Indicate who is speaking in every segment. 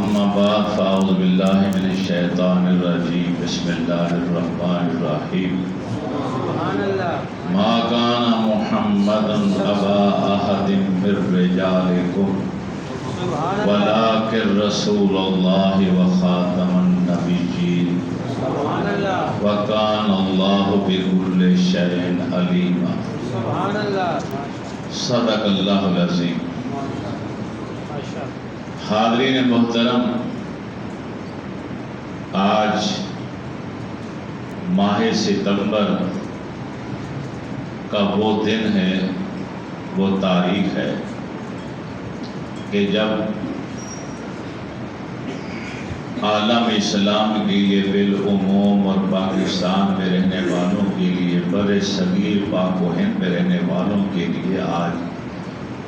Speaker 1: أما بعد فأعوذ بالله من الشيطان الرجيم بسم الله الرحمن الرحيم ما كان محمد أبا أحد من رجالكم ولكن رسول الله وخاتم النبيين وكان الله بكل شيء عليما صدق اللہ العظیم۔ حاضرین محترم، آج ماہ ستمبر کا وہ دن ہے، وہ تاریخ ہے کہ جب عالم اسلام کے لیے بالعموم اور پاکستان میں رہنے والوں کے لیے، بر صغیر پاک و ہند میں رہنے والوں کے لیے آج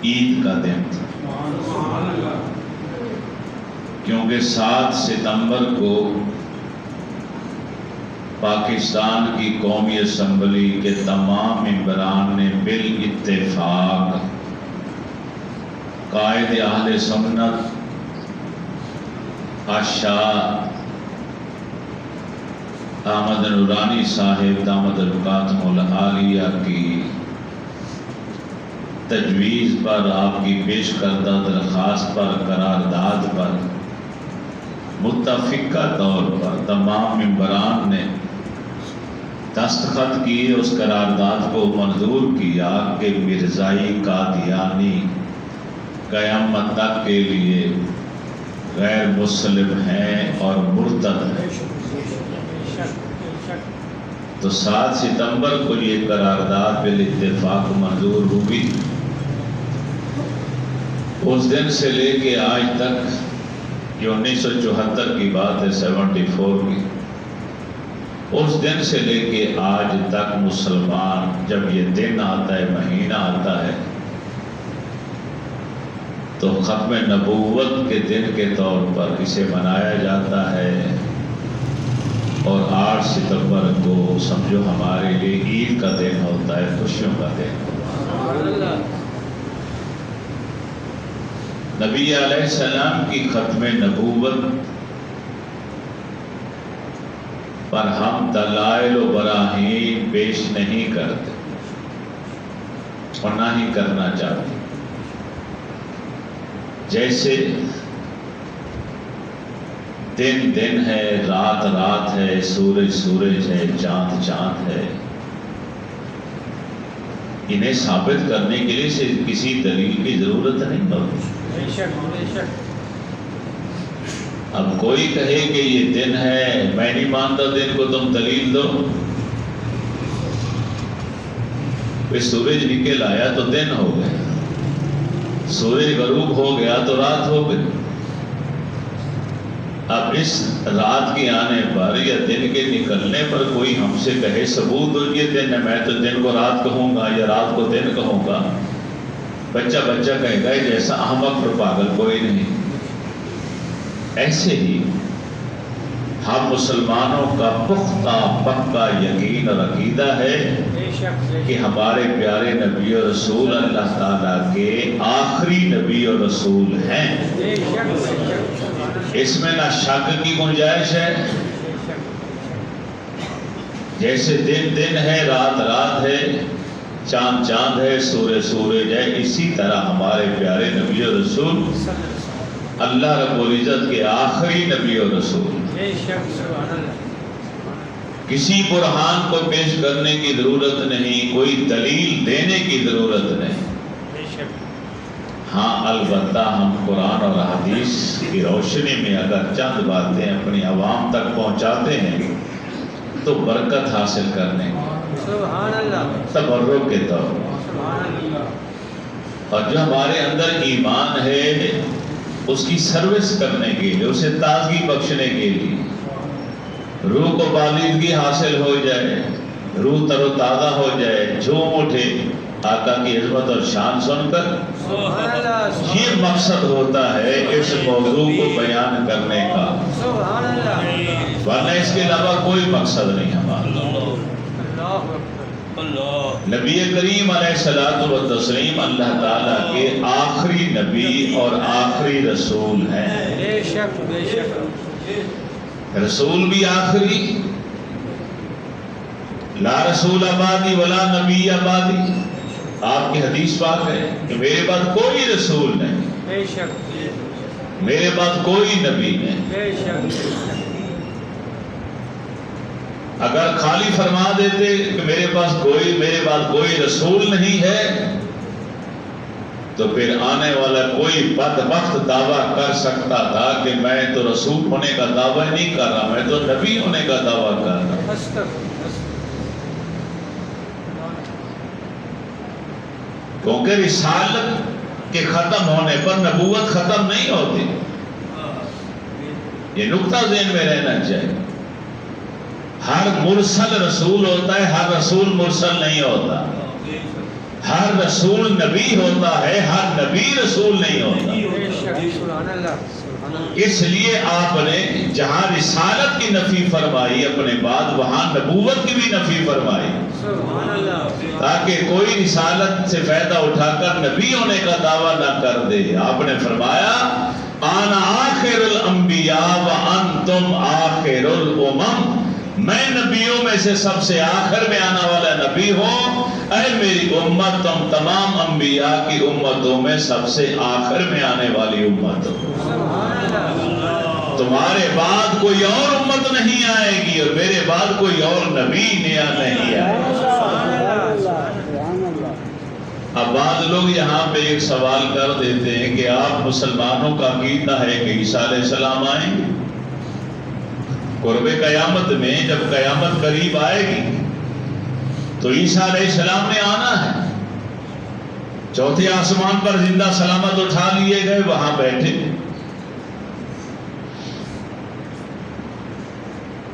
Speaker 1: عید کا دن تھا، کیونکہ 7 ستمبر کو پاکستان کی قومی اسمبلی کے تمام ممبران نے بالاتفاق قائد اہل سنت شاہ احمد نورانی صاحب دامت برکاتہ العالیہ کی تجویز پر، آپ کی پیش کردہ درخواست پر، قرارداد پر متفقہ طور پر تمام ممبران نے دستخط کیے، اس قرارداد کو منظور کیا کہ مرزائی قادیانی قیامت تک کے لیے غیر مسلم ہیں اور مرتد ہیں۔ تو 7 ستمبر کو یہ قرارداد بالاتفاق منظور ہوئی۔ اس دن سے لے کے آج تک، یہ 1974 کی بات ہے، 74 کی، اس دن سے لے کے آج تک مسلمان جب یہ دن آتا ہے، مہینہ آتا ہے، تو ختم نبوت کے دن کے طور پر اسے منایا جاتا ہے، اور 8 ستمبر کو سمجھو ہمارے لیے عید کا دن ہوتا ہے، خوشیوں کا دن۔ نبی علیہ السلام کی ختم نبوت پر ہم دلائل و براہین پیش نہیں کرتے اور نہ ہی کرنا چاہتے۔ جیسے دن دن ہے، رات رات ہے، سورج سورج ہے، چاند چاند ہے، انہیں ثابت کرنے کے لیے صرف کسی دلیل کی ضرورت نہیں ہوتی۔ اب کوئی کہے کہ یہ دن ہے، میں نہیں مانتا دن کو، تم دلیل دو۔ سورج نکل آیا تو دن ہو گیا، سورج غروب ہو گیا تو رات ہو گئی۔ اب اس رات کے آنے پر یا دن کے نکلنے پر کوئی ہم سے کہے ثبوت دو یہ دن ہے، میں تو دن کو رات کہوں گا یا رات کو دن کہوں گا، بچہ بچہ کہے گا جیسا احمق اور پاگل کوئی نہیں۔ ایسے ہی ہم مسلمانوں کا پختہ پکا یقین اور عقیدہ ہے کہ ہمارے پیارے نبی اور رسول اللہ تعالیٰ کے آخری نبی اور رسول ہیں، اس میں نہ شک کی گنجائش ہے۔ جیسے دن دن ہے، رات رات ہے، چاند چاند ہے، سورج سورج ہے، اسی طرح ہمارے پیارے نبی اور رسول اللہ رب العزت کے آخری نبی اور رسول۔ کسی برہان کو پیش کرنے کی ضرورت نہیں، کوئی دلیل دینے کی ضرورت نہیں۔ ہاں البتہ ہم قرآن اور حدیث کی روشنی میں اگر چند باتیں اپنی عوام تک پہنچاتے ہیں تو برکت حاصل کرنے کی، تبرک کے طور پر، اور جو ہمارے اندر ایمان ہے اس کی سروس کرنے کے لیے، اسے تازگی بخشنے کے لیے، روح کو پالیدگی حاصل ہو جائے، روح تر و تازہ ہو جائے، جھوم اٹھے آقا کی عظمت اور شان سن کر، یہ مقصد ہوتا ہے اس موضوع کو بیان کرنے کا، ورنہ اس کے علاوہ کوئی مقصد نہیں ہمارا۔ نبی کریم علیہ الصلوۃ والتسلیم اللہ تعالیٰ کے آخری نبی اور آخری رسول ہیں.
Speaker 2: بے شک بے شک.
Speaker 1: رسول بھی آخری، لا رسول آبادی ولا نبی آبادی. آپ کی حدیث پاک ہے کہ میرے بعد کوئی رسول نہیں،
Speaker 2: بے شک
Speaker 1: میرے بعد کوئی نبی نہیں.
Speaker 2: بے شک.
Speaker 1: اگر خالی فرما دیتے کہ میرے بعد کوئی رسول نہیں ہے، تو پھر آنے والا کوئی بدبخت دعویٰ کر سکتا تھا کہ میں تو رسول ہونے کا دعویٰ نہیں کر رہا، میں تو نبی ہونے کا دعویٰ کر رہا. کیونکہ رسالت کے ختم ہونے پر نبوت ختم نہیں ہوتی. یہ نقطہ ذہن میں رہنا چاہیے. ہر مرسل رسول ہوتا ہے، ہر رسول مرسل نہیں ہوتا. ہر رسول نبی ہوتا ہے، ہر نبی رسول نہیں ہوتا. اس لیے آپ نے جہاں رسالت کی نفی فرمائی اپنے بعد، وہاں نبوت کی بھی نفی فرمائی، تاکہ کوئی رسالت سے فائدہ اٹھا کر نبی ہونے کا دعویٰ نہ کر دے. آپ نے فرمایا انا آخر الانبیاء وانتم آخر الامم، میں نبیوں میں سے سب سے آخر میں آنے والا نبی ہوں. اے میری امت، تم تمام انبیاء کی امتوں میں سب سے آخر میں آنے والی امت ہو. تمہارے بعد کوئی اور امت نہیں آئے گی، اور میرے بعد کوئی اور نبی نیا نہیں آئے گا. اب بعض لوگ یہاں پہ ایک سوال کر دیتے ہیں کہ آپ مسلمانوں کا عقیدہ ہے کہ عیسیٰ علیہ السلام آئیں گے. قرب قیامت میں جب قیامت قریب آئے گی تو عیسیٰ علیہ السلام نے آنا ہے. چوتھے آسمان پر زندہ سلامت اٹھا لیے گئے، وہاں بیٹھے.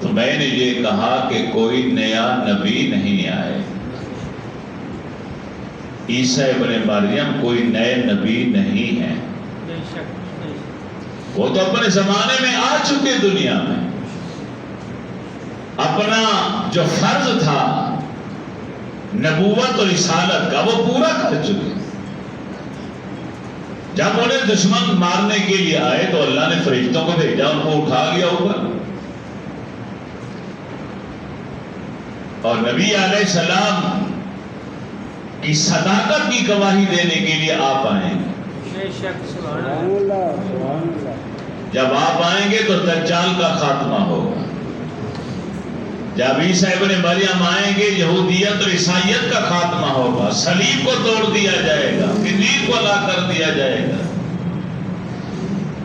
Speaker 1: تو میں نے یہ کہا کہ کوئی نیا نبی نہیں آئے. عیسیٰ ابن مریم کوئی نئے نبی نہیں ہیں. وہ تو اپنے زمانے میں آ چکے دنیا میں، اپنا جو فرض تھا نبوت اور رسالت کا وہ پورا کر چکے. جب انہیں دشمن مارنے کے لیے آئے تو اللہ نے فرشتوں کو بھیجا، ان کو اٹھا لیا اوپر، اور نبی علیہ السلام کی صداقت کی گواہی دینے کے لیے آپ آئیں گے. جب آپ آئیں گے تو دجال کا خاتمہ ہوگا. جب عیسیٰ ابن مریم آئیں گے یہودیت اور عیسائیت کا خاتمہ ہوگا. صلیب کو توڑ دیا جائے گا، خنزیر کو لا کر دیا جائے گا.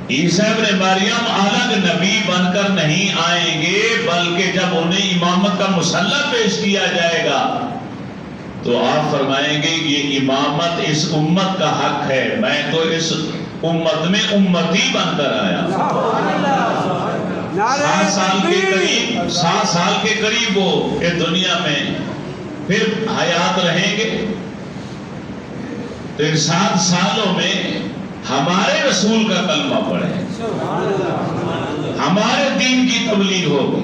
Speaker 1: عیسیٰ ابن مریم الگ نبی بن کر نہیں آئیں گے، بلکہ جب انہیں امامت کا مسلح پیش کیا جائے گا تو آپ فرمائیں گے یہ امامت اس امت کا حق ہے، میں تو اس امت میں امتی بن کر آیا. 7 سال کے قریب وہ اس دنیا میں پھر حیات رہیں گے. تو ان 7 سالوں میں ہمارے رسول کا کلمہ پڑھیں، ہمارے دین کی تبلیغ ہوگی.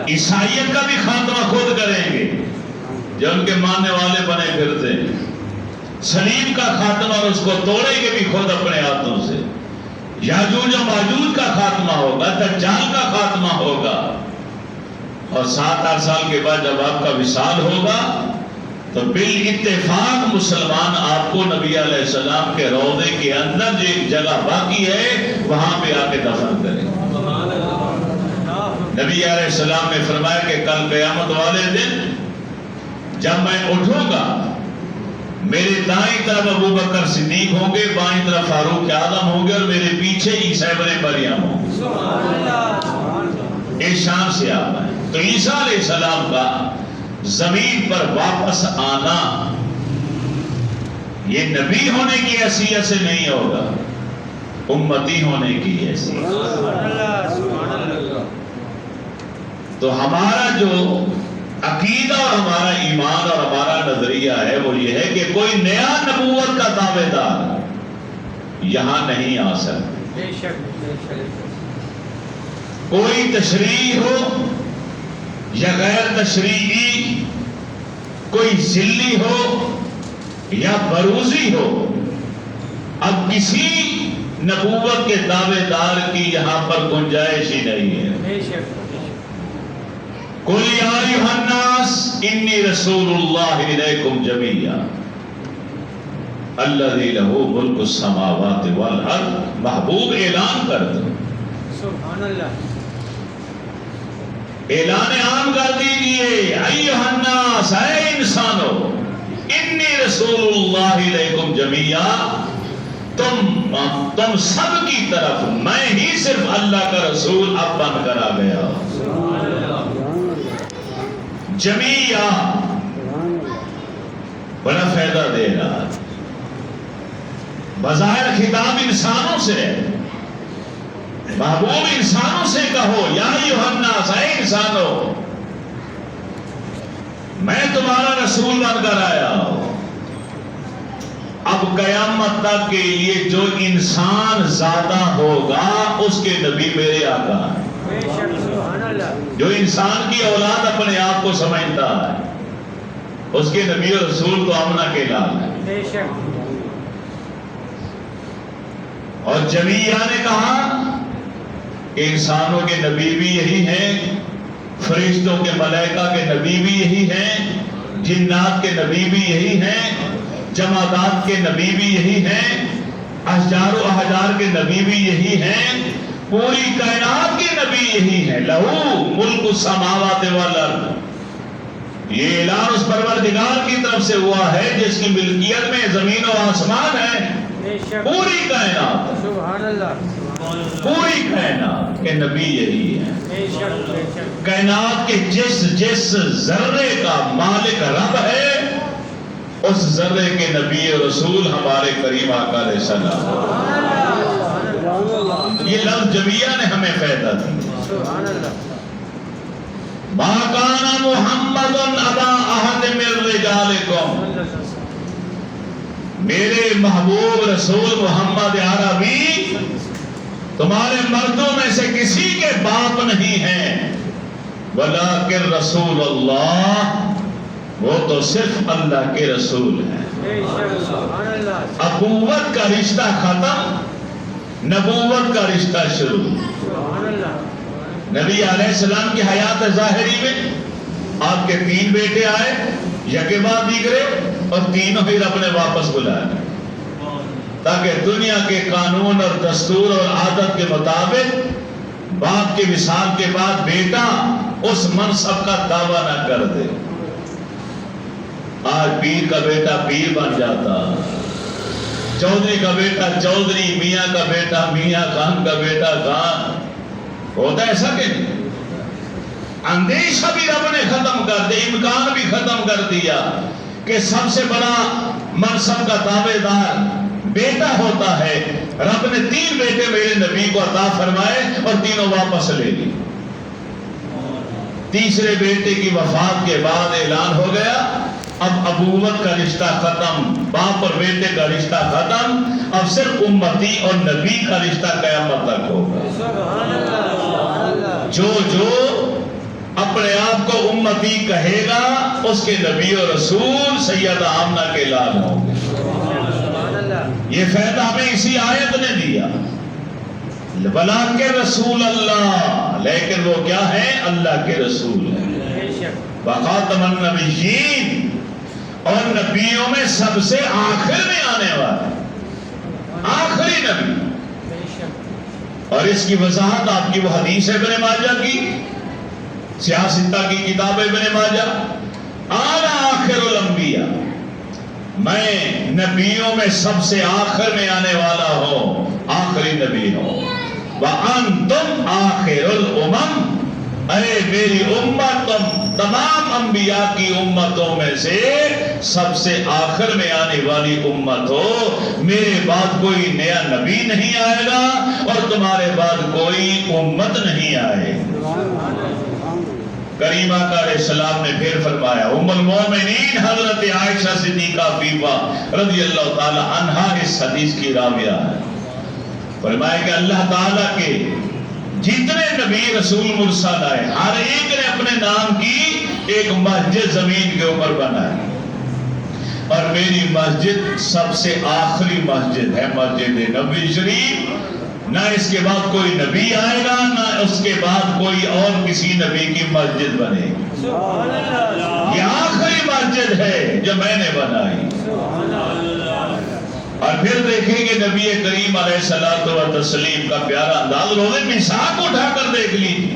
Speaker 1: عیسائیت کا بھی خاتمہ خود کریں گے جو ان کے ماننے والے بنے پھرتے ہیں. صلیب کا خاتمہ اور اس کو توڑیں گے بھی خود اپنے ہاتھوں سے. یاجوج و ماجوج کا خاتمہ ہوگا، دجال کا خاتمہ ہوگا. اور 7-8 سال کے بعد جب آپ کا وصال ہوگا تو بالاتفاق مسلمان آپ کو نبی علیہ السلام کے روضے کے اندر جو ایک جگہ باقی ہے وہاں پہ آ کے دفن کریں. نبی علیہ السلام نے فرمایا کہ کل قیامت والے دن جب میں اٹھوں گا، میرے دائیں طرف ابوبکر صدیق ہوں گے، بائیں طرف فاروق اعظم ہوں گے، اور میرے پیچھے عیسیٰ ابن مریم ہوں گے. اس شان سے آپ آئیں. تو عیسیٰ علیہ السلام کا زمین پر واپس آنا یہ نبی ہونے کی حیثیت سے نہیں ہوگا، امتی ہونے کی حیثیت. تو ہمارا جو عقیدہ اور ہمارا ایمان اور ہمارا نظریہ ہے وہ یہ ہے کہ کوئی نیا نبوت کا دعوے دار یہاں نہیں آ سکتا. کوئی تشریح ہو یا غیر تشریعی، کوئی ذلی ہو یا بروزی ہو، اب کسی نبوت کے دعوے دار کی یہاں پر گنجائش ہی نہیں ہے۔ قُلْ يَا أَيُّهَا النَّاسُ إِنِّي رَسُولُ اللَّهِ إِلَيْكُمْ جَمِيعًا الَّذِي لَهُ مُلْكُ السَّمَاوَاتِ وَالْأَرْضِ۔ محبوب اعلان کر دو،
Speaker 2: سبحان اللہ،
Speaker 1: اعلان عام کر دیجئے، ایھا الناس، اے انسانو، انی رسول اللہ علیکم جمیعا، تم سب کی طرف میں ہی صرف اللہ کا رسول اب بن کر آ گیا۔ جمیعا بڑا فائدہ دے رہا، بظاہر خطاب انسانوں سے، محبوب انسانوں سے کہو، یا ایھا الناس، اے انسانو، میں تمہارا رسول بن کر آیا ہوں۔ اب قیامت تک کے لیے جو انسان زیادہ ہوگا اس کے نبی میرے آقا ہیں۔ جو انسان کی اولاد اپنے آپ کو سمجھتا ہے اس کے نبی اور رسول تو آمنہ کے لال ہیں۔ اور جمیعہ نے کہا کہ انسانوں کے نبی بھی یہی ہیں، فرشتوں کے ملائکہ کے نبی بھی یہی ہیں، جنات کے نبی بھی یہی ہیں، جمادات کے نبی بھی یہی ہیں، اشجار و احجار کے نبی بھی یہی ہیں، پوری کائنات کے نبی یہی ہیں۔ لہو ملک السماوات والارض، یہ اعلان اس پروردگار کی طرف سے ہوا ہے جس کی ملکیت میں زمین و آسمان ہے، پوری کائنات،
Speaker 2: سبحان اللہ،
Speaker 1: پوری کائنات کے نبی یہی ہیں۔ کائنات کے جس ذرے کا مالک رب ہے اس ذرے کے نبی اور رسول ہمارے کریم آقا علیہ السلام۔ یہ لفظ جمیعہ نے ہمیں فائدہ دی۔ ما کان محمد ابا احد من رجالکم، میرے محبوب رسول محمد عربی تمہارے مردوں میں سے کسی کے باپ نہیں ہیں، ولیکن رسول اللہ، وہ تو صرف اللہ کے رسول ہیں۔ ابوت کا رشتہ ختم، نبوت کا رشتہ شروع۔ نبی علیہ السلام کی حیات ظاہری میں آپ کے 3 بیٹے آئے، یکے بعد دیگرے، اور تینوں ہی رب نے واپس بلائے، تاکہ دنیا کے قانون اور دستور اور عادت کے مطابق باپ کے وصال کے بعد بیٹا اس منصب کا دعویٰ نہ کر دے۔ آج پیر کا بیٹا پیر بن جاتا، چودھری کا بیٹا چودھری، میاں کا بیٹا میاں، خان کا بیٹا خان، ہوتا ایسا کہ نہیں؟ اندیشہ بھی رب نے ختم کر دیا، امکان بھی ختم کر دیا کہ سب سے بڑا منصب کا دعوے دار بیٹا ہوتا ہے۔ رب نے 3 بیٹے میرے نبی کو عطا فرمائے اور تینوں واپس لے لی۔ تیسرے بیٹے کی وفات کے بعد اعلان ہو گیا اب ابوت کا رشتہ ختم، باپ اور بیٹے کا رشتہ ختم، اب صرف امتی اور نبی کا رشتہ قیامت تک ہوگا۔ جو اپنے آپ کو امتی کہے گا اس کے نبی اور رسول سیدہ آمنہ کے لال ہوں گے۔ یہ فائدہ ہمیں اسی آیت نے دیا، ولیکن رسول اللہ، لیکن وہ کیا ہے؟ اللہ کے رسول ہیں، وخاتم النبیین، اور نبیوں میں سب سے آخر میں آنے والا، آخری نبی۔ اور اس کی وضاحت آپ کی وہ حدیث ابن ماجہ کی، سیاستہ کی کتاب ابن ماجہ، آنا آخر الانبیاء، میں نبیوں میں سب سے آخر میں آنے والا ہوں، آخری نبی ہوں۔ وَأَنْتُمْ آخِرُ الْأُمَمْ، اے میری امت، تم تمام انبیاء کی امتوں میں سے سب سے آخر میں آنے والی امت ہو۔ میرے بعد کوئی نیا نبی نہیں آئے گا اور تمہارے بعد کوئی امت نہیں آئے۔ کریم آقا علیہ السلام نے پھر فرمایا، ام المومنین حضرت عائشہ صدیقہ فیفا رضی اللہ تعالی عنہا اس حدیث کی راویہ ہے، فرمایا کہ اللہ تعالیٰ کے جتنے نبی رسول مرسل آئے ہر ایک نے اپنے نام کی ایک مسجد زمین کے اوپر بنائی، اور میری مسجد سب سے آخری مسجد ہے، مسجد نبوی شریف۔ نہ اس کے بعد کوئی نبی آئے گا، نہ اس کے بعد کوئی اور کسی نبی کی مسجد بنے گی۔ یہ آخری مسجد ہے جو میں نے بنائی۔ اور پھر دیکھیں گے نبی کریم علیہ الصلوۃ والتسلیم کا پیارا انداز، روزے میثاق اٹھا کر دیکھ لیجیے۔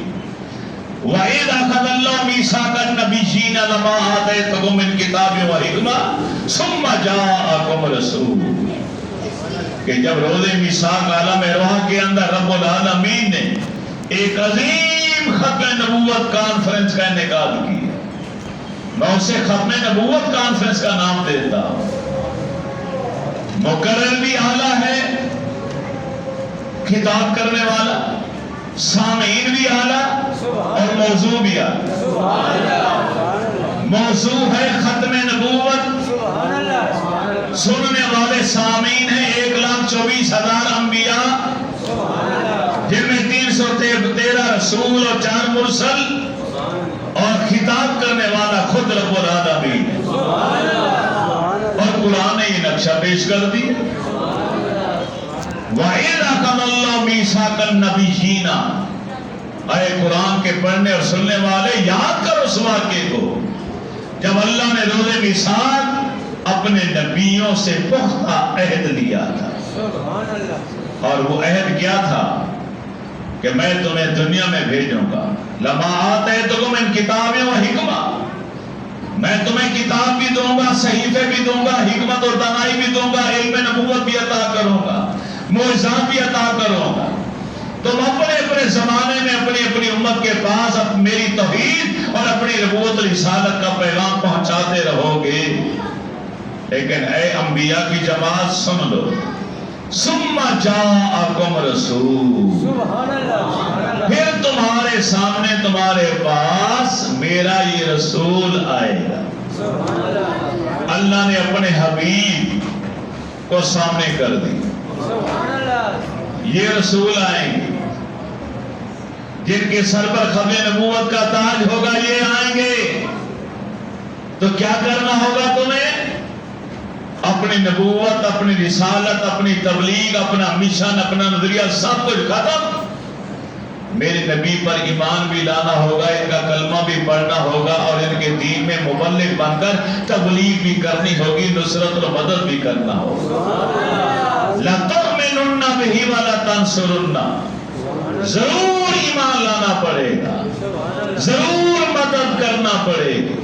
Speaker 1: وَإِذْ أَخَذَ اللَّهُ مِيثَاقَ النَّبِيِّينَ لَمَا آتَيْتُكُم مِّن كِتَابٍ وَحِكْمَةٍ ثُمَّ جَاءَكُمْ رَسُولٌ، کہ جب روزے میثاق عالم ارواح کے اندر رب العالمین نے ایک عظیم ختم نبوت کانفرنس کا انعقاد کیا، میں اسے ختم نبوت کانفرنس کا نام دیتا ہوں۔ مقرر بھی اعلیٰ ہے، خطاب کرنے والا، سامعین بھی اعلیٰ، اور موضوع بھی اعلیٰ۔ موضوع ہے ختم نبوت، سننے والے سامعین ہیں 1,24,000 انبیاء، جن میں 313 رسول اور 4 مرسل، اور خطاب کرنے والا خود رب العالمین ہے، اور قرآن نے یہ نقشہ پیش کر دیا۔ وَإِذْ أَخَذَ اللَّهُ مِيثَاقَ النَّبِيِّينَ، اے قرآن کے پڑھنے اور سننے والے یاد کرو اس واقعے کو جب اللہ نے روزے میثاق اپنے نبیوں سے پختہ عہد لیا تھا، اور وہ عہد کیا تھا کہ میں تمہیں دنیا میں بھیجوں گا، لَمَا آتَيْتُكُم مِّن كِتَابٍ وَحِكْمَةٍ، میں تمہیں کتاب بھی دوں گا، صحیفے بھی دوں گا، حکمت اور دانائی بھی دوں گا، علم نبوت بھی عطا کروں گا، معجزات بھی عطا کروں گا۔ تم اپنے اپنے زمانے میں اپنی اپنی امت کے پاس میری توحید اور اپنی نبوت رسالت کا پیغام پہنچاتے رہو گے۔ لیکن اے انبیاء کی جماعت سن لو، ثم جاءکم رسول، پھر تمہارے سامنے تمہارے پاس میرا یہ رسول آئے گا۔ اللہ نے اپنے حبیب کو سامنے کر دی، یہ رسول آئیں گے جن کے سر پر ختم نبوت کا تاج ہوگا، یہ آئیں گے۔ تو کیا کرنا ہوگا تمہیں؟ اپنی نبوت، اپنی رسالت، اپنی تبلیغ، اپنا مشن، اپنا نظریہ سب کچھ ختم، میرے نبی پر ایمان بھی لانا ہوگا، ان کا کلمہ بھی پڑھنا ہوگا، اور ان کے دین میں مبلغ بن کر تبلیغ بھی کرنی ہوگی، نصرت و مدد بھی کرنا ہوگا۔ لَتُؤْمِنُنَّ بِهِ وَلَتَنْصُرُنَّ، ضرور ایمان لانا پڑے گا، ضرور مدد کرنا پڑے گی۔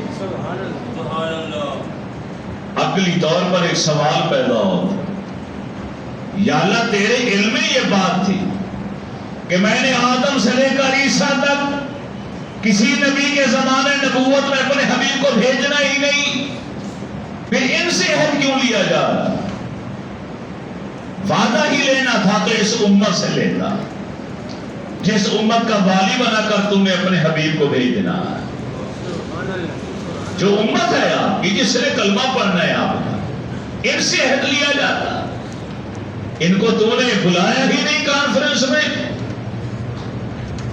Speaker 1: عقلی طور پر ایک سوال پیدا ہوتا، یا اللہ تیرے علم میں یہ بات تھی کہ میں نے آدم سے لے کر عیسیٰ تک کسی نبی کے زمانے نبوت میں اپنے حبیب کو بھیجنا ہی نہیں، پھر ان سے عہد کیوں لیا جا رہا؟ وعدہ ہی لینا تھا تو اس امت سے لیتا، جس امت کا والی بنا کر تم نے اپنے حبیب کو بھیجنا ہے، جو امت ہے آپ کی، جس نے کلمہ پڑھنا ہے آپ کا، ان سے عہد لیا جاتا۔ ان کو تو نے بلایا ہی نہیں کانفرنس میں،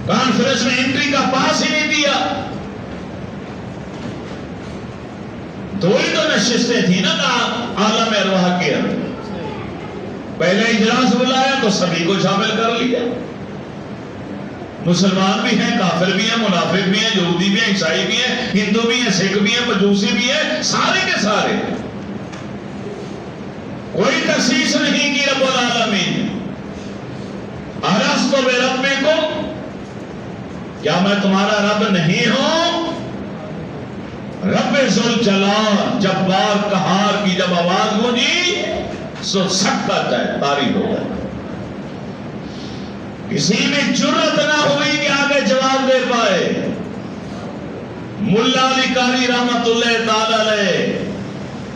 Speaker 1: کانفرنس میں انٹری کا پاس ہی نہیں دیا۔ دو ہی تو نشستیں تھی نا عالم ارواح کے اندر، پہلے اجلاس بلایا تو سبھی کو شامل کر لیا، مسلمان بھی ہیں، کافر بھی ہیں، منافق بھی ہیں، یہودی بھی ہیں، عیسائی بھی ہیں، ہندو بھی ہیں، سکھ بھی ہیں، مجوسی بھی ہیں، سارے کے سارے، کوئی تخصیص نہیں کی رب العالمین۔ الستو بربکم، کیا میں تمہارا رب نہیں ہوں؟ رب ذوالجلال جبار قہار کی جب آواز گونجی سو سکتا جائے، طاری ہو گئے، کسی میں جرأت نہ ہوئی کہ آگے جواب دے پائے۔ ملا علی قاری رحمت اللہ تعالی علیہ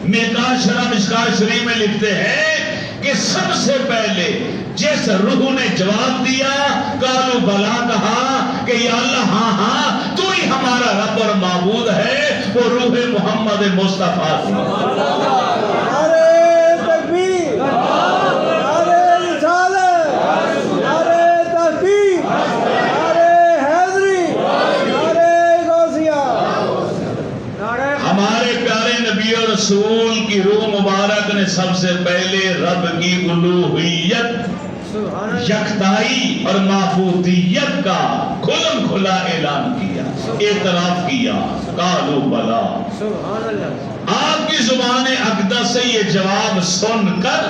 Speaker 1: مشکات شریف میں لکھتے ہیں کہ سب سے پہلے جس روح نے جواب دیا، قالوا بلا، کہا کہ یا اللہ ہاں ہاں تو ہی ہمارا رب اور معبود ہے، وہ روح محمد مصطفیٰ تھی۔
Speaker 2: نعرہ تکبیر، نعرہ رسالت، نعرہ تحقیق۔
Speaker 1: سب سے پہلے رب کی الوہیت، یکتائی اور معبودیت کا کھلم کھلا اعلان کیا، اعتراف کیا، قالوا بلا۔ آپ کی زبان اقدس سے یہ جواب سن کر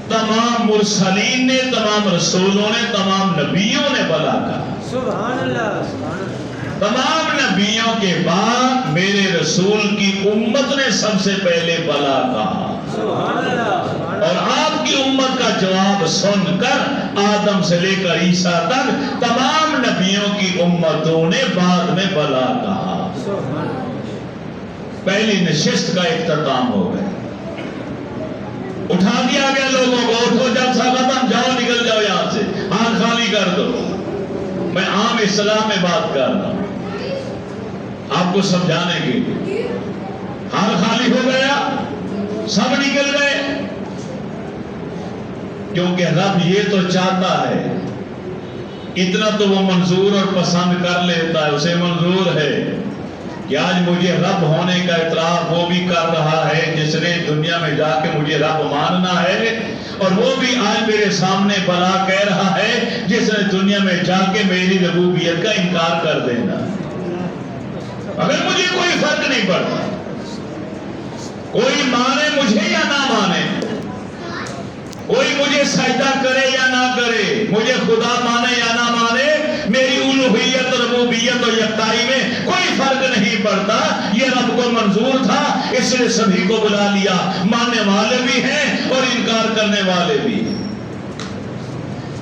Speaker 1: تمام مرسلین نے، تمام رسولوں نے، تمام نبیوں نے بلا کہا۔
Speaker 2: سبحان اللہ۔
Speaker 1: تمام نبیوں کے بعد میرے رسول کی امت نے سب سے پہلے بلا کہا، اور آپ کی امت کا جواب سن کر آدم سے لے کر عیسیٰ تک تمام نبیوں کی امتوں نے بعد میں بلا کہا۔ پہلی نشست کا اختتام ہو گیا، اٹھا دیا گیا لوگوں کو، اٹھو جلسہ ختم، جاؤ نکل جاؤ یہاں سے، ہاتھ خالی کر دو۔ میں عام اسلام میں بات کر رہا ہوں آپ کو سمجھانے کے لیے۔ ہاتھ خالی ہو گیا، سب نکل گئے، کیونکہ رب یہ تو چاہتا ہے، اتنا تو وہ منظور اور پسند کر لیتا ہے، اسے منظور ہے کہ آج مجھے رب ہونے کا اعتراف وہ بھی کر رہا ہے جس نے دنیا میں جا کے مجھے رب ماننا ہے، اور وہ بھی آج میرے سامنے بلا کہہ رہا ہے جس نے دنیا میں جا کے میری ربوبیت کا انکار کر دینا۔ اگر مجھے کوئی فرق نہیں پڑتا، کوئی مانے مجھے یا نہ مانے، کوئی مجھے سجدہ کرے یا نہ کرے، مجھے خدا مانے یا نہ مانے، میری الوہیت، ربوبیت اور یکتائی میں کوئی فرق نہیں پڑتا۔ یہ رب کو منظور تھا، اس نے سبھی کو بلا لیا، ماننے والے بھی ہیں اور انکار کرنے والے بھی ہیں۔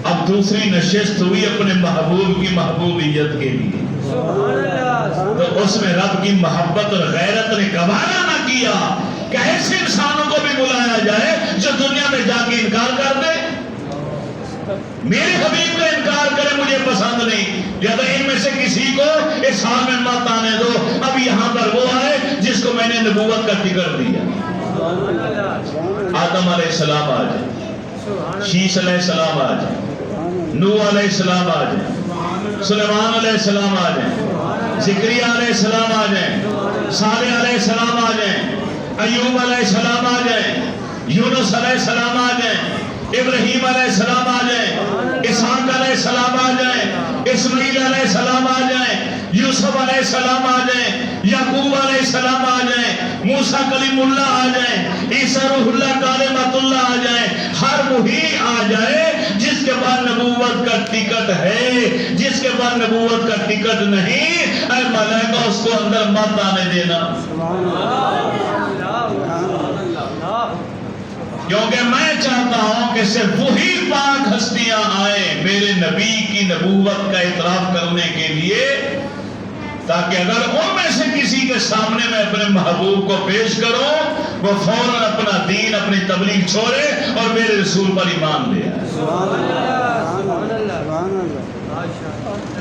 Speaker 1: اب دوسری نشست ہوئی اپنے محبوب کی محبوبیت کے لیے، تو اس میں رب کی محبت اور غیرت نے گوارا نہ کیا کہ ایسے انسانوں کو بھی بلایا جائے جو دنیا میں جا کے انکار کر دے، میرے حبیب کا انکار کرے، مجھے پسند نہیں، لہذا ان میں سے کسی کو اس حال میں مت آنے دو۔ اب یہاں پر وہ آئے جس کو میں نے نبوت کا ٹکٹ دیا۔ آدم علیہ السلام آ جائے، شیس علیہ السلام آ جائے، نوح علیہ السلام آ جائیں، سلیمان علیہ السلام آ جائیں، زکریا علیہ السلام آ جائیں، صالح علیہ السلام آ جائیں، ایوب علیہ السلام آ جائیں، یونس علیہ السلام آ جائیں، ابراہیم علیہ السلام آ جائیں، اسحاق علیہ السلام آ جائیں، اسماعیل علیہ السلام آ جائیں، یوسف علیہ السلام آ جائیں، یعقوب علیہ السلام آ جائیں، موسیٰ کلیم اللہ آ جائیں، عیسیٰ روح اللہ کلمۃ اللہ آ جائیں، ہر وہی آ جائے جس کے بعد نبوت کا ٹکٹ ہے، جس کے بعد نبوت کا ٹکٹ نہیں، اے ملائکہ اس کو اندر مت آنے دینا، کیونکہ میں چاہتا ہوں کہ صرف وہی پاک ہستیاں آئیں میرے نبی کی نبوت کا اعتراف کرنے کے لیے، تاکہ اگر ان میں سے کسی کے سامنے میں اپنے محبوب کو پیش کروں، وہ فوراً اپنا دین، اپنی تبلیغ چھوڑے اور میرے رسول پر ایمان لے آئے۔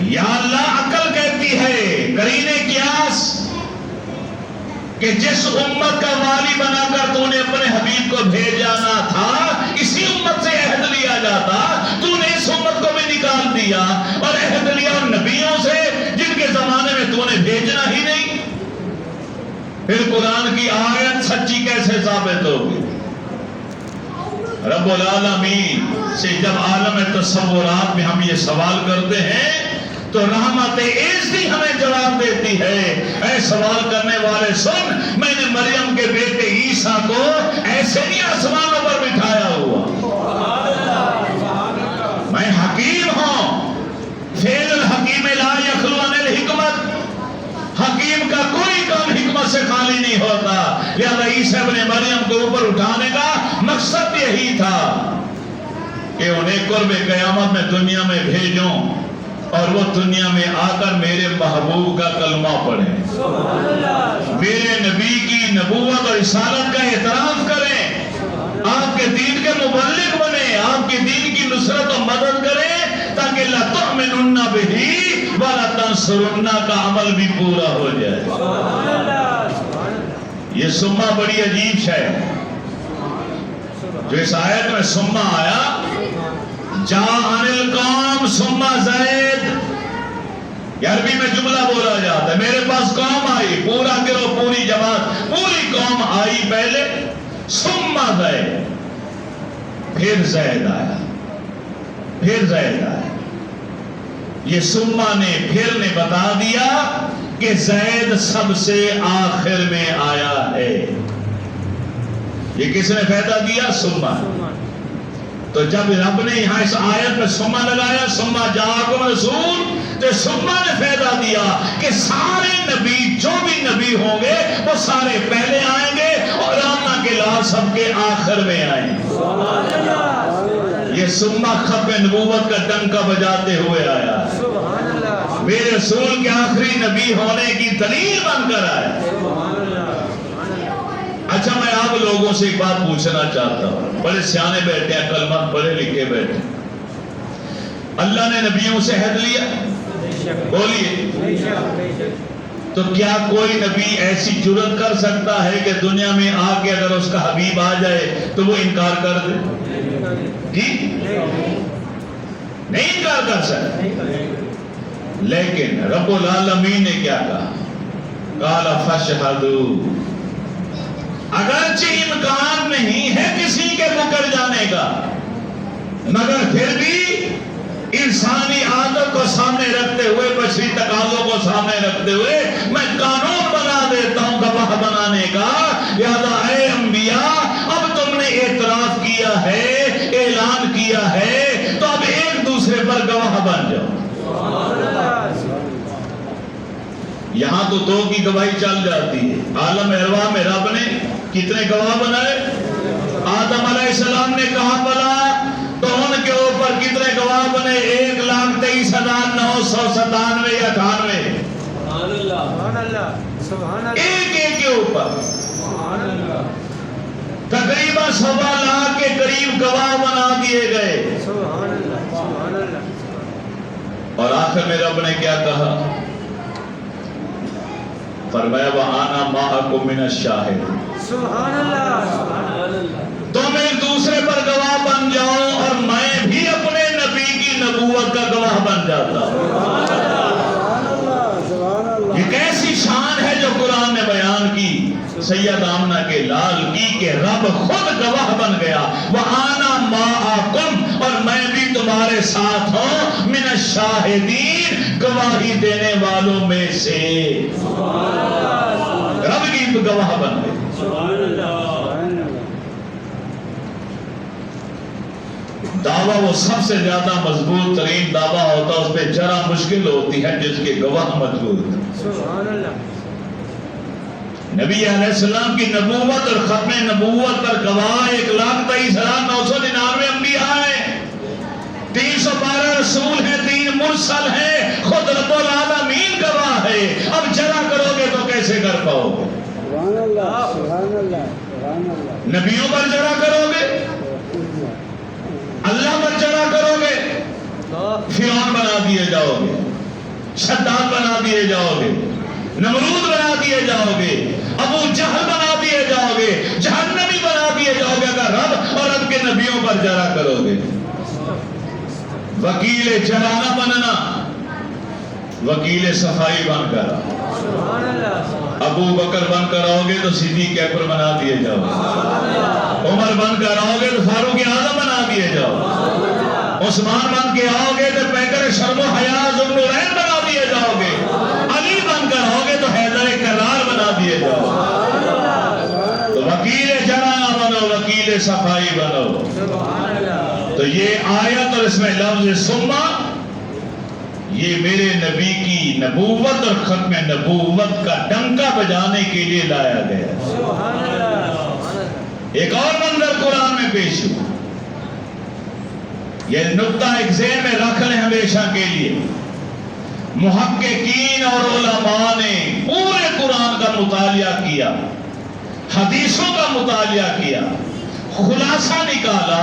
Speaker 1: یا اللہ، عقل کہتی ہے، قرینِ قیاس، کہ جس امت کا والی بنا کر تو نے اپنے حبیب کو بھیجانا تھا، اسی امت سے عہد لیا جاتا، تو نے اس امت کو بھی نکال دیا اور عہد لیا ان نبیوں سے جن کے زمانے میں تو نے بھیجنا ہی نہیں، پھر قرآن کی آیت سچی کیسے ثابت ہوگی؟ رب العالمین سے جب عالم تصورات میں ہم یہ سوال کرتے ہیں تو رحمت ایزی ہمیں جواب دیتی ہے، اے سوال کرنے والے سن، میں نے مریم کے بیٹے عیسیٰ کو ایسے نہیں آسمانوں پر بٹھایا ہوا، میں حکیم ہوں، فعل الحکیم لا یخلو عن الحکمت، حکیم کا کوئی کام حکمت سے خالی نہیں ہوتا، لہذا عیسیٰ ابن مریم کو اوپر اٹھانے کا مقصد یہی تھا کہ انہیں قرب قیامت میں دنیا میں بھیجوں اور وہ دنیا میں آ کر میرے محبوب کا کلمہ پڑھیں، میرے نبی کی نبوت اور رسالت کا اعتراف کریں، آپ کے دین کے مبلغ بنیں، آپ کے دین کی نصرت و مدد کریں، تاکہ لَتُؤْمِنُنَّ بِهِ وَلَتَنْصُرُنَّ کا عمل بھی پورا ہو جائے۔ یہ سمہ بڑی عجیب ہے، جو اس آیت میں سمہ آیا، جاء القوم ثم زید، عربی میں جملہ بولا جاتا ہے، میرے پاس قوم آئی، پورا گروہ، پوری جماعت، پوری قوم آئی پہلے، ثم زید، پھر زید آیا، پھر زید آیا۔ یہ ثم نے پھر نے بتا دیا کہ زید سب سے آخر میں آیا ہے۔ یہ کس نے پیدا کیا؟ ثم۔ تو جب رب نے یہاں اس آیت میں ثم لگایا، ثم جاءکم رسول، تو ثم نے پیدا دیا کہ سارے نبی، جو بھی نبی ہوں گے وہ سارے پہلے آئیں گے اور آمنہ کے لحاظ سب کے آخر میں آئیں گے۔ یہ ثم ختم نبوت کا ڈنکا بجاتے ہوئے آیا ہے، میرے رسول کے آخری نبی ہونے کی دلیل بن کر آیا۔ اچھا میں آپ لوگوں سے ایک بات پوچھنا چاہتا ہوں، بڑے سیانے بیٹھے ہیں، کلمہ پڑھے لکھے بیٹھے ہیں، اللہ نے نبیوں سے عہد لیا؟ بولیے، تو کیا کوئی نبی ایسی جرات کر سکتا ہے کہ دنیا میں آ کے اگر اس کا حبیب آ جائے تو وہ انکار کر دے؟ جی نہیں انکار کر سکتا۔ لیکن رب العالمین نے کیا کہا؟ قال فاشهدوا، اگرچہ امکان نہیں ہے کسی کے مکر جانے کا، مگر پھر بھی انسانی عادت کو سامنے رکھتے ہوئے، بشری تقاضوں کو سامنے رکھتے ہوئے میں قانون بنا دیتا ہوں گواہ بنانے کا۔ لہذا اے انبیاء، اب تم نے اعتراف کیا ہے، اعلان کیا ہے، تو اب ایک دوسرے پر گواہ بن جاؤ۔ یہاں تو دو کی گواہی چل جاتی ہے۔ عالم ارواح میں رب نے کتنے گواہ بنائے؟ آدم علیہ السلام نے کہا بلا، تو ان کے اوپر کتنے گواہ بنے؟ 1,23,997 یا 98، ایک ایک کے اوپر تقریباً 1.25 لاکھ کے قریب گواہ بنا دیے گئے۔ اور آخر میں رب نے کیا کہا؟ فرمایا وَأَنَا مَعَكُم مِّنَ الشَّاهِدِينَ، سبحان اللہ، تم ایک دوسرے پر گواہ بن جاؤ اور میں بھی اپنے نبی کی نبوت کا گواہ بن جاتا ہوں۔ یہ کیسی شان ہے جو قرآن نے بیان کی سید آمنہ کے لال کی، کہ رب خود گواہ بن گیا، وَأَنَا مَعَكُم، اور میں بھی تمہارے ساتھ ہوں، مِنَ الشَّاهِدِينَ، گواہی دینے والوں میں سے۔ رب کی گواہ بن گئے۔ دعویٰ وہ سب سے زیادہ مضبوط ترین دعویٰ ہوتا ہے، اس پہ جرا مشکل ہوتی ہے جس کے گواہ موجود ہیں۔ نبی علیہ السلام کی نبوت اور ختم نبوت پر گواہ 1,23,999 انبیاء ہیں، 312 رسول ہیں، 3 مرسل ہیں، خود رب العالمین گواہ ہے۔ اب جرا کرو گے تو کیسے کر پاؤ گے؟ نبیوں پر جرا کرو گے، اللہ پر جرا کرو گے، فرعون بنا دیے جاؤ گے، شداد بنا دیے جاؤ گے، نمرود بنا دیے جاؤ گے، ابو جہل بنا دیے جاؤ گے، جہنمی بنا دیے جاؤ گے اگر رب اور رب کے نبیوں پر جرا کرو گے۔ وکیل جرانہ بننا، وکیل صفائی بن کر ابو بکر بن کر آؤ گے تو صدیق اکبر بنا دیے جاؤ گے، عمر بن کر آؤ گے تو فاروق اعظم بنا دیے جاؤ، عثمان بن کے آؤ گے تو پیکر شرم و حیا ذوالنورین بنا دیے جاؤ گے، علی بن کر آؤ گے تو حیدر کرار بنا دیے جاؤ۔ تو وکیل جرانہ بنو، وکیل صفائی بنو۔ تو یہ آیت اور اس میں لفظ ثم، یہ میرے نبی کی نبوت اور ختم نبوت کا ڈنکا بجانے کے لیے لایا گیا۔ ایک اور منظر قرآن میں پیش ہوا، یہ نقطہ ایک ذہن میں رکھ لیں ہمیشہ کے لیے۔ محققین اور علماء نے پورے قرآن کا مطالعہ کیا، حدیثوں کا مطالعہ کیا، خلاصہ نکالا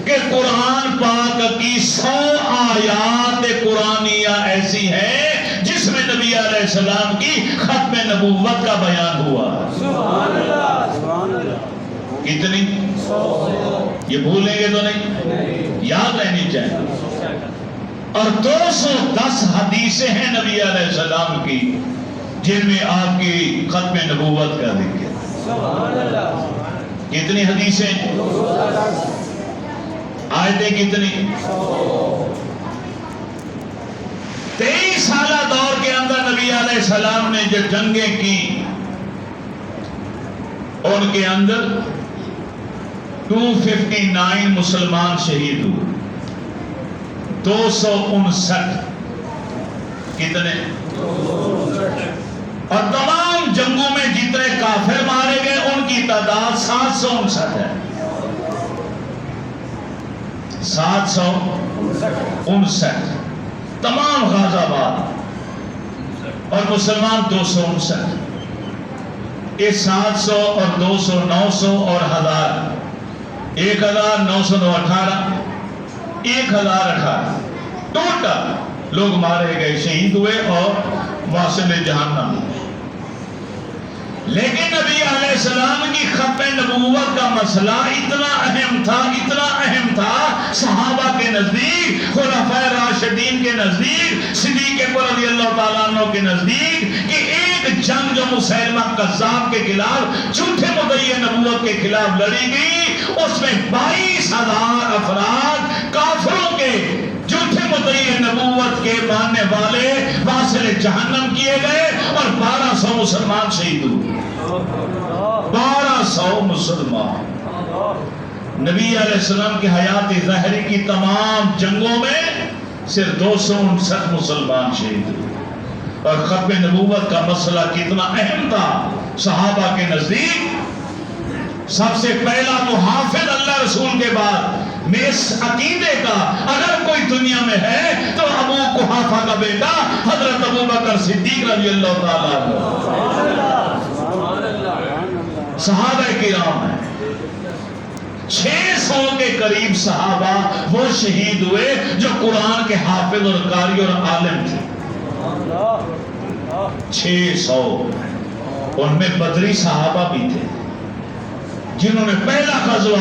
Speaker 1: کہ قرآن پاک کی 100 آیات قرآنیہ ایسی ہیں جس میں نبی علیہ السلام کی ختم نبوت کا بیان ہوا۔ کتنی؟ یہ بھولیں گے تو نہیں، یاد رہنی چاہیے۔ اور 210 حدیثیں ہیں نبی علیہ السلام کی جن میں آپ کی ختم نبوت کا ذکر۔ کتنی حدیثیں؟ آیتیں کتنی؟ 23 سالہ دور کے اندر نبی علیہ السلام نے جو جنگیں کی ان کے اندر 259 مسلمان شہید ہوئے، 259 کتنے؟ اور تمام جنگوں میں جتنے کافر مارے گئے ان کی تعداد 759 ہے، 759 تمام غازہ آباد، اور مسلمان 259۔ یہ 700 اور 200 900 اور 1000 1918 1018 ٹوٹل لوگ مارے گئے، شہید ہوئے اور واصل جہنم۔ لیکن نبی علیہ السلام کی ختم نبوت کا مسئلہ اتنا اہم تھا صحابہ کے نزدیک، خلفائے راشدین کے نزدیک، صدیق اکبر رضی اللہ تعالیٰ عنہ کے نزدیک، کہ ایک جنگ جو مسیلمہ کذاب کے خلاف، جھوٹے مدعی نبوت کے خلاف لڑی گئی، اس میں 22,000 افراد کافروں کے، جھوٹے مدعی نبوت کے ماننے والے واصل جہنم کیے گئے، اور 1200 مسلمان شہید ہوئے۔ 1200 مسلمان۔ نبی علیہ السلام کی حیات ظاہری کی تمام جنگوں میں صرف 259 مسلمان شہید ہوئے، اور ختم نبوت کا مسئلہ کتنا اہم تھا صحابہ کے نزدیک۔ سب سے پہلا محافظ اللہ رسول کے بعد میں اس عقیدے کا اگر کوئی دنیا میں ہے تو ابو قحافہ کا بیٹا حضرت ابوبکر صدیق رضی اللہ تعالیٰ عنہ۔ صحابہ کرام ہیں، 600 کے قریب صحابہ وہ شہید ہوئے جو قرآن کے حافظ اور قاری اور عالم تھے۔ 600، ان میں بدری صحابہ بھی تھے جنہوں نے پہلا غزوہ